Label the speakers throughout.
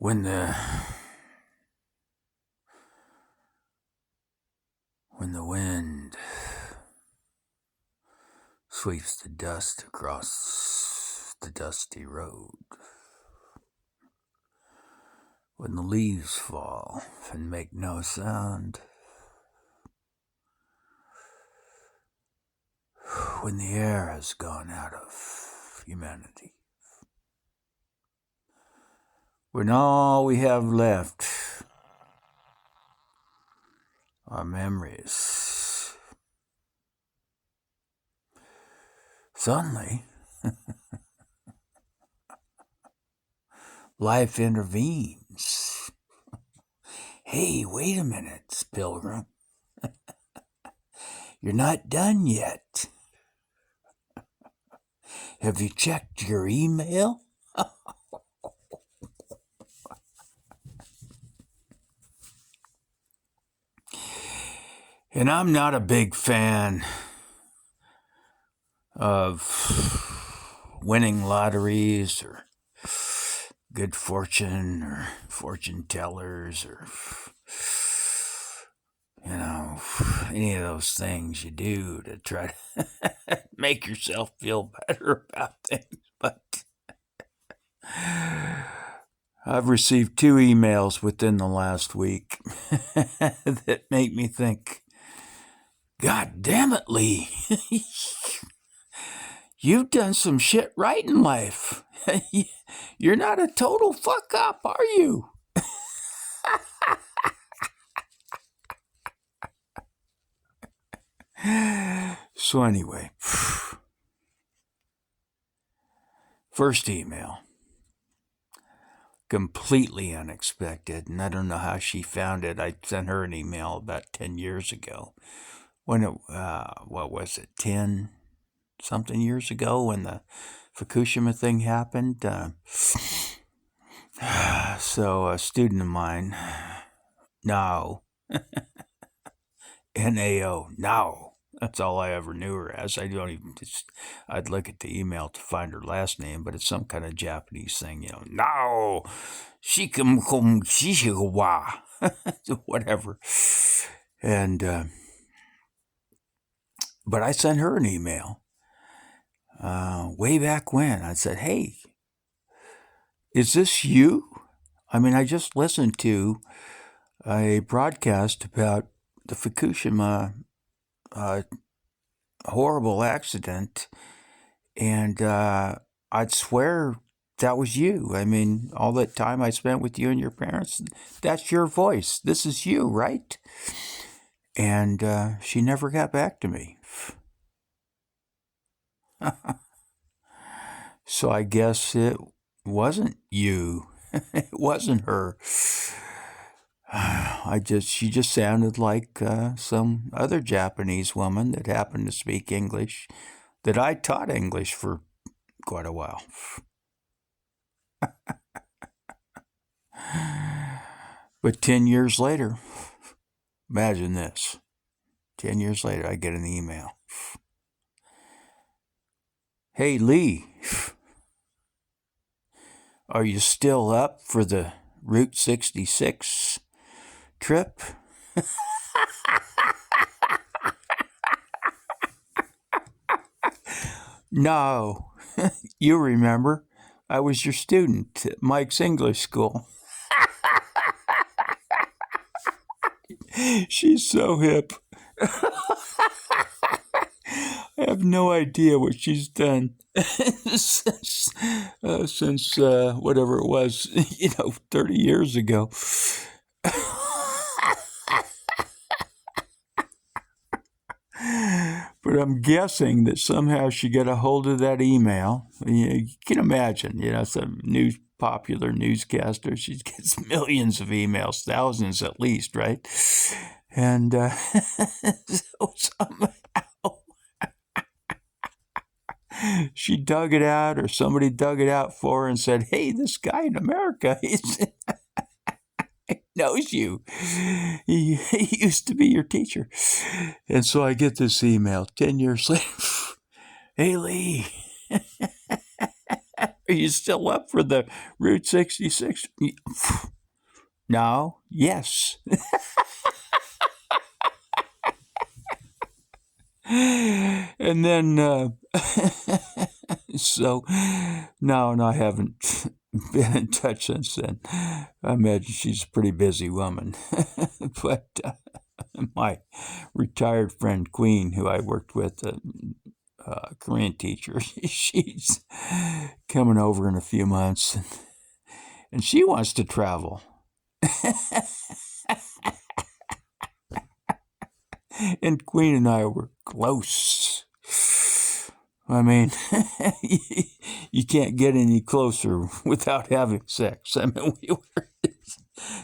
Speaker 1: When the wind sweeps the dust across the dusty road, when the leaves fall and make no sound, when the air has gone out of humanity, when all we have left are memories, suddenly life intervenes. Hey, wait a minute, Pilgrim. You're not done yet. Have you checked your email? And I'm not a big fan of winning lotteries or good fortune or fortune tellers or, any of those things you do to try to make yourself feel better about things. But I've received 2 emails within the last week that make me think, God damn it, Lee. You've done some shit right in life. You're not a total fuck up, are you? So anyway, first email, completely unexpected, and I don't know how she found it. I sent her an email about 10 years ago. When it, 10 something years ago when the Fukushima thing happened. So a student of mine, Nao, N-A-O, Nao. That's all I ever knew her as. I'd look at the email to find her last name, but it's some kind of Japanese thing, Nao, Shikum Shishiwa, whatever. And, but I sent her an email way back when. I said, hey, is this you? I mean, I just listened to a broadcast about the Fukushima horrible accident, and I'd swear that was you. I mean, all that time I spent with you and your parents, that's your voice. This is you, right? And she never got back to me. So I guess it wasn't you. It wasn't her. She just sounded like some other Japanese woman that happened to speak English, that I taught English for quite a while. But 10 years later, imagine this. 10 years later, I get an email. Hey, Lee, are you still up for the Route 66 trip? No, you remember, I was your student at Mike's English School. She's so hip. I have no idea what she's done since whatever it was, 30 years ago. But I'm guessing that somehow she got a hold of that email. You can imagine, some popular newscaster. She gets millions of emails, thousands at least, right? And so somehow she dug it out, or somebody dug it out for her and said, hey, this guy in America, knows you. He used to be your teacher. And so I get this email 10 years later. Hey, Lee, Are you still up for the Route 66? No, yes. And then, so, no, I haven't been in touch since then. I imagine she's a pretty busy woman. But my retired friend Queen, who I worked with, Korean teacher, she's coming over in a few months, and she wants to travel. And Queen and I were close. I mean, you can't get any closer without having sex. I mean,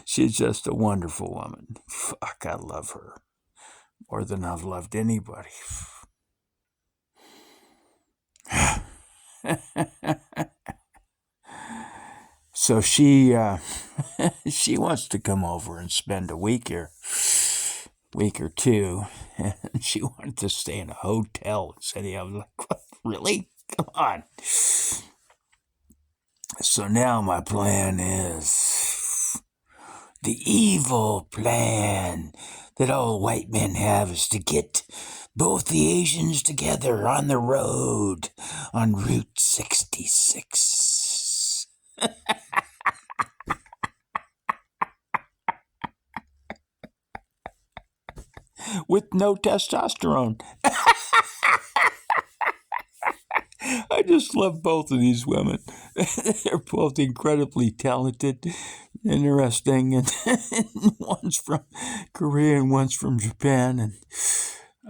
Speaker 1: she's just a wonderful woman. Fuck, I love her more than I've loved anybody. So she wants to come over and spend a week or two, and she wanted to stay in a hotel in city. I was like, really? Come on. So now my plan is the evil plan that all white men have is to get both the Asians together on the road on Route 66. With no testosterone. I just love both of these women. They're both incredibly talented, interesting, and one's from Korea and one's from Japan, and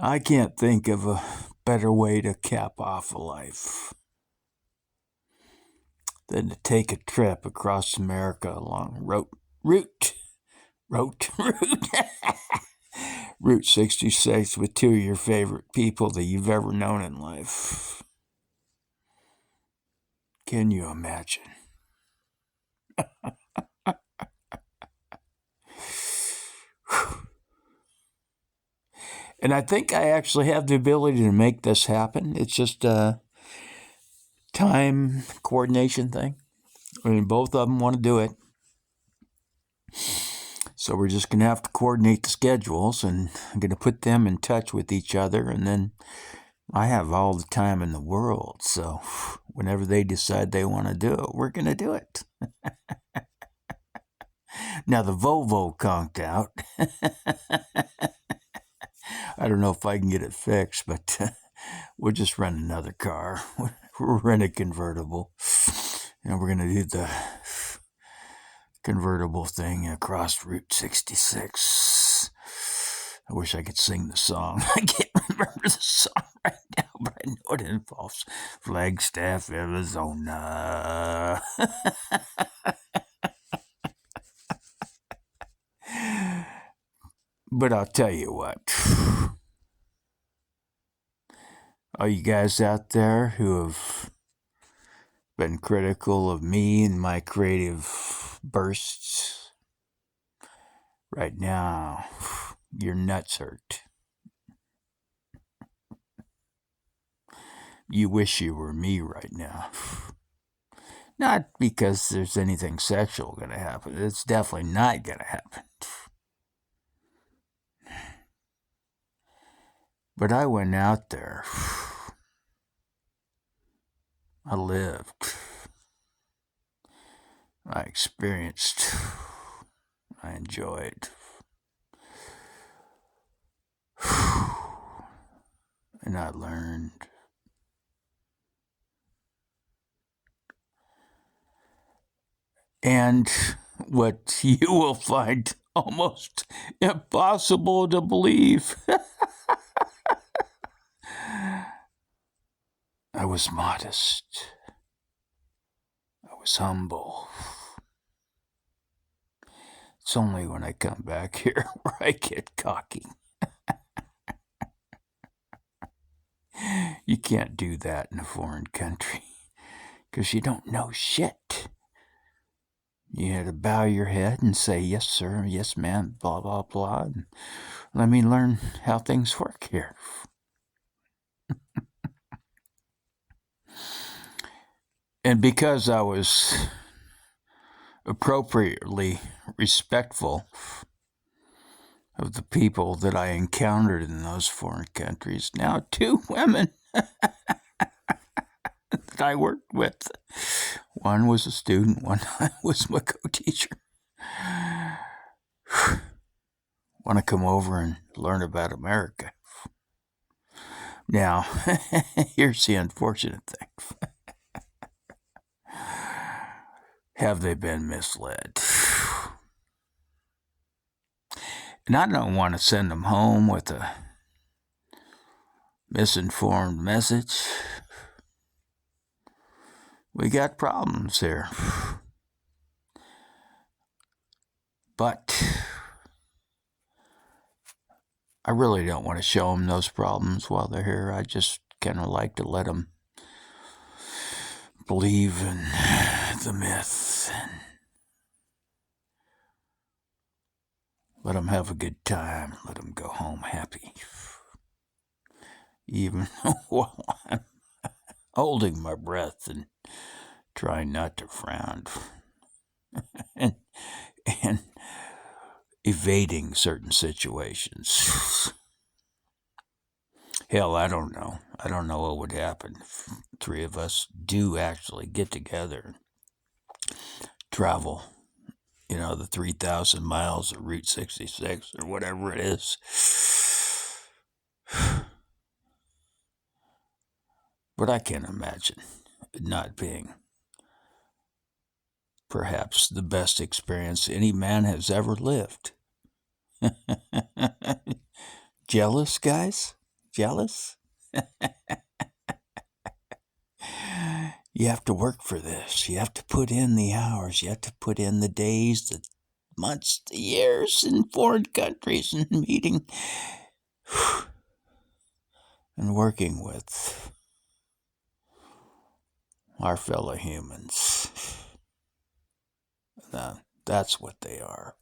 Speaker 1: I can't think of a better way to cap off a life than to take a trip across America along Route Route 66 with two of your favorite people that you've ever known in life. Can you imagine? And I think I actually have the ability to make this happen. It's just a time coordination thing. I mean, both of them want to do it. So we're just going to have to coordinate the schedules, and I'm going to put them in touch with each other, and then I have all the time in the world. So whenever they decide they want to do it, we're going to do it. Now the Volvo conked out. I don't know if I can get it fixed, but we'll just rent another car. We'll rent a convertible, and we're going to do the convertible thing across Route 66. I wish I could sing the song. I can't remember the song right now, but I know it involves Flagstaff, Arizona. But I'll tell you what. All you guys out there who have been critical of me and my creative bursts, right now, your nuts hurt. You wish you were me right now. Not because there's anything sexual going to happen. It's definitely not going to happen. But I went out there. I lived. I experienced. I enjoyed. And I learned. And what you will find almost impossible to believe. I was modest. I was humble. It's only when I come back here where I get cocky. You can't do that in a foreign country because you don't know shit. You had to bow your head and say, yes, sir, yes, ma'am, blah, blah, blah. And let me learn how things work here. And because I was appropriately respectful of the people that I encountered in those foreign countries, now 2 women that I worked with, one was a student, one was my co-teacher, want to come over and learn about America. Now, here's the unfortunate thing. Have they been misled? And I don't want to send them home with a misinformed message. We got problems here. But I really don't want to show them those problems while they're here. I just kind of like to let them believe in the myth and let them have a good time, let them go home happy. Even while I'm holding my breath and trying not to frown and evading certain situations. Hell, I don't know. I don't know what would happen if 3 of us do actually get together and travel, the 3,000 miles of Route 66 or whatever it is. But I can't imagine it not being perhaps the best experience any man has ever lived. Jealous, guys? Jealous? You have to work for this. You have to put in the hours. You have to put in the days, the months, the years in foreign countries and meeting and working with our fellow humans. Now, that's what they are.